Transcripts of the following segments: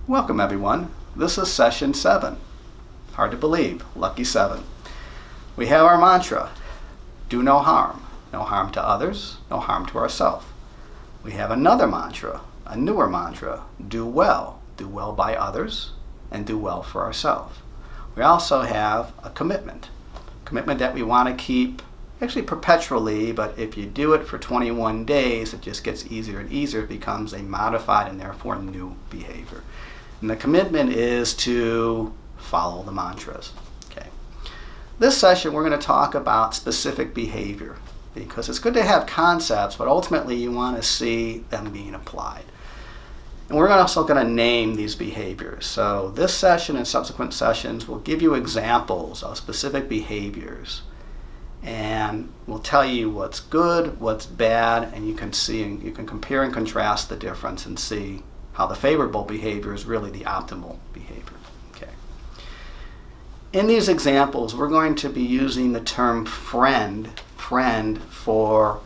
Welcome everyone. This is session 7. Hard to believe, lucky 7. We have our mantra, do no harm. No harm to others, no harm to ourselves. We have another mantra, a newer mantra, do well by others, and do well for ourselves. We also have a commitment that we want to keep actually perpetually, but if you do it for 21 days, it just gets easier and easier. It becomes a modified and therefore new behavior. And the commitment is to follow the mantras. Okay. This session we're going to talk about specific behavior because it's good to have concepts, but ultimately you want to see them being applied. And we're also going to name these behaviors. So this session and subsequent sessions will give you examples of specific behaviors. And we'll tell you what's good, what's bad, and you can compare and contrast the difference and see how the favorable behavior is really the optimal behavior. Okay. In these examples, we're going to be using the term friend for,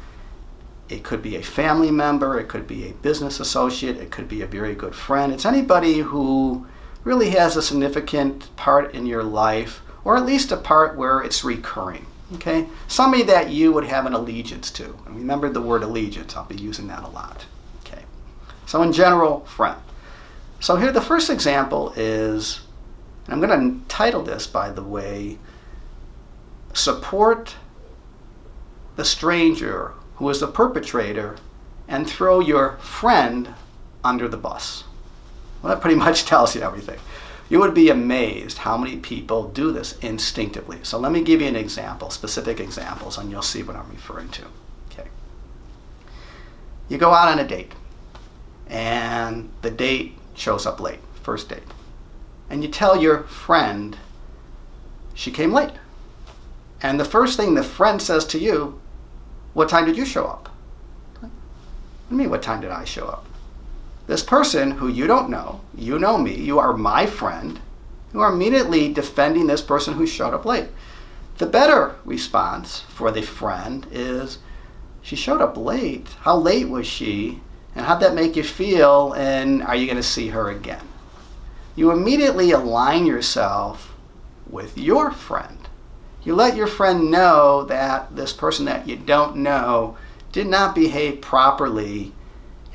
it could be a family member, it could be a business associate, it could be a very good friend. It's anybody who really has a significant part in your life, or at least a part where it's recurring. Okay? Somebody that you would have an allegiance to. And remember the word allegiance, I'll be using that a lot. Okay. So in general, friend. So here the first example is, and I'm going to title this, by the way, support the stranger who is the perpetrator and throw your friend under the bus. Well, that pretty much tells you everything. You would be amazed how many people do this instinctively. So let me give you an example, specific examples, and you'll see what I'm referring to. Okay. You go out on a date, and the date shows up late, first date. And you tell your friend she came late. And the first thing the friend says to you, what time did you show up? What do you mean, what time did I show up? This person who you don't know, you know me, you are my friend, you are immediately defending this person who showed up late. The better response for the friend is, she showed up late. How late was she? And how'd that make you feel? And are you going to see her again? You immediately align yourself with your friend. You let your friend know that this person that you don't know did not behave properly,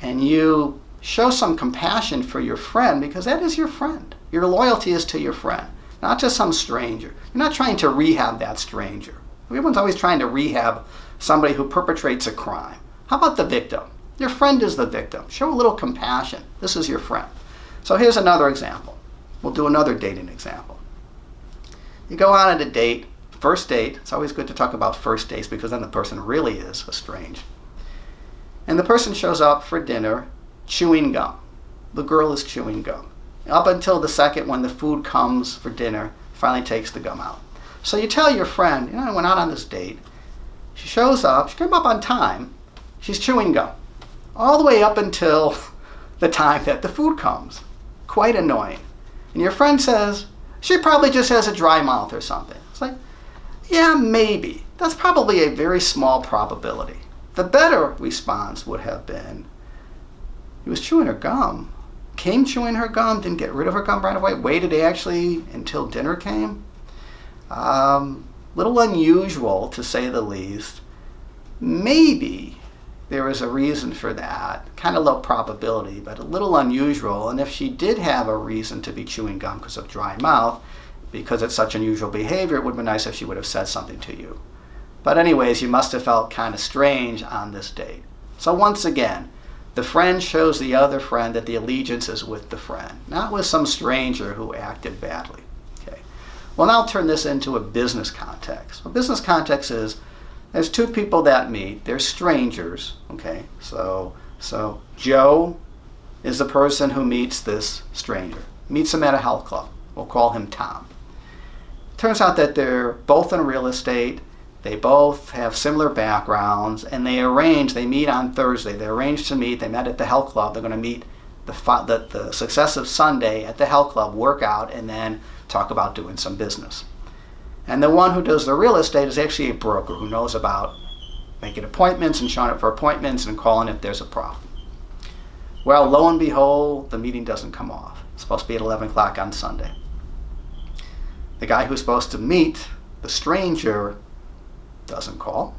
and you show some compassion for your friend because that is your friend. Your loyalty is to your friend, not to some stranger. You're not trying to rehab that stranger. Everyone's always trying to rehab somebody who perpetrates a crime. How about the victim? Your friend is the victim. Show a little compassion. This is your friend. So here's another example. We'll do another dating example. You go out on a date, first date. It's always good to talk about first dates because then the person really is estranged. And the person shows up for dinner chewing gum. The girl is chewing gum. Up until the second when the food comes for dinner, finally takes the gum out. So you tell your friend, I went out on this date. She shows up, she came up on time, she's chewing gum. All the way up until the time that the food comes. Quite annoying. And your friend says, she probably just has a dry mouth or something. It's like, yeah, maybe. That's probably a very small probability. The better response would have been, he was chewing her gum, came chewing her gum, didn't get rid of her gum right away, waited actually until dinner came. Little unusual to say the least. Maybe there was a reason for that, kind of low probability, but a little unusual. And if she did have a reason to be chewing gum because of dry mouth, because it's such unusual behavior, it would have been nice if she would have said something to you. But anyways, you must have felt kind of strange on this date. So once again, the friend shows the other friend that the allegiance is with the friend, not with some stranger who acted badly. Okay. Well, now I'll turn this into a business context. A business context is, there's two people that meet. They're strangers. Okay. So Joe is the person who meets this stranger. Meets him at a health club. We'll call him Tom. Turns out that they're both in real estate. They both have similar backgrounds, and they meet on Thursday. They arranged to meet. They met at the health club. They're going to meet the successive Sunday at the health club, work out, and then talk about doing some business. And the one who does the real estate is actually a broker who knows about making appointments and showing up for appointments and calling if there's a problem. Well, lo and behold, the meeting doesn't come off. supposed to be at 11 o'clock on Sunday. The guy who's supposed to meet the stranger doesn't call.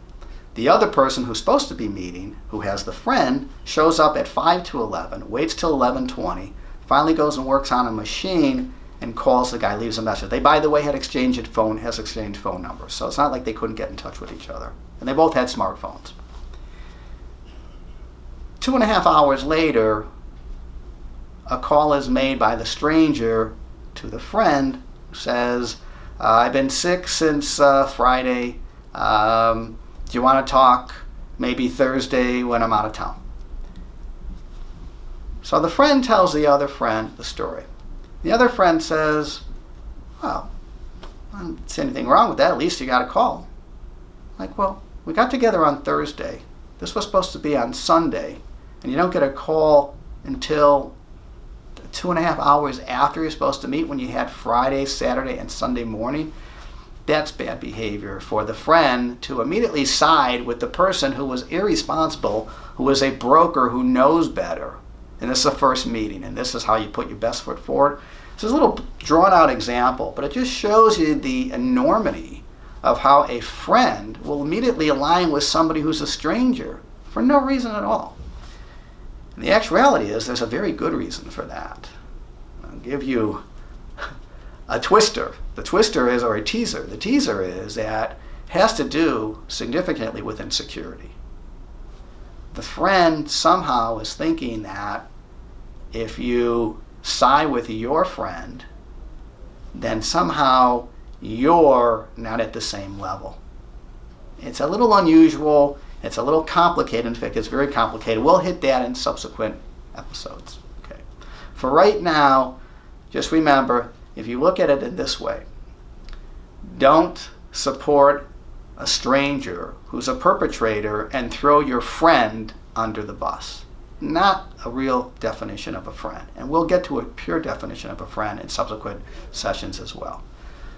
The other person who's supposed to be meeting, who has the friend, shows up at 5 to 11, waits till 11:20, finally goes and works on a machine and calls the guy, leaves a message. They, by the way, had exchanged phone numbers, so it's not like they couldn't get in touch with each other. And they both had smartphones. 2.5 hours later, a call is made by the stranger to the friend who says, I've been sick since Friday. Do you want to talk maybe Thursday when I'm out of town? So the friend tells the other friend the story. The other friend says, well, I don't see anything wrong with that. At least you got a call. Like, well, we got together on Thursday. This was supposed to be on Sunday. And you don't get a call until 2.5 hours after you're supposed to meet, when you had Friday, Saturday, and Sunday morning. That's bad behavior for the friend to immediately side with the person who was irresponsible, who was a broker who knows better. And this is the first meeting, and this is how you put your best foot forward. This is a little drawn out example, but it just shows you the enormity of how a friend will immediately align with somebody who's a stranger for no reason at all. And the actuality is there's a very good reason for that. I'll give you a twister. The twister is, or a teaser. The teaser is that has to do significantly with insecurity. The friend somehow is thinking that if you side with your friend, then somehow you're not at the same level. It's a little unusual. It's a little complicated. In fact, it's very complicated. We'll hit that in subsequent episodes. Okay. For right now, just remember, if you look at it in this way, don't support a stranger who's a perpetrator and throw your friend under the bus. Not a real definition of a friend. And we'll get to a pure definition of a friend in subsequent sessions as well.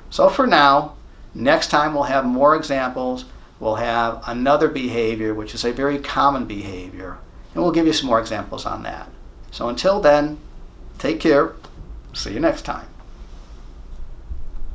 So for now, next time we'll have more examples. We'll have another behavior, which is a very common behavior, and we'll give you some more examples on that. So until then, take care. See you next time.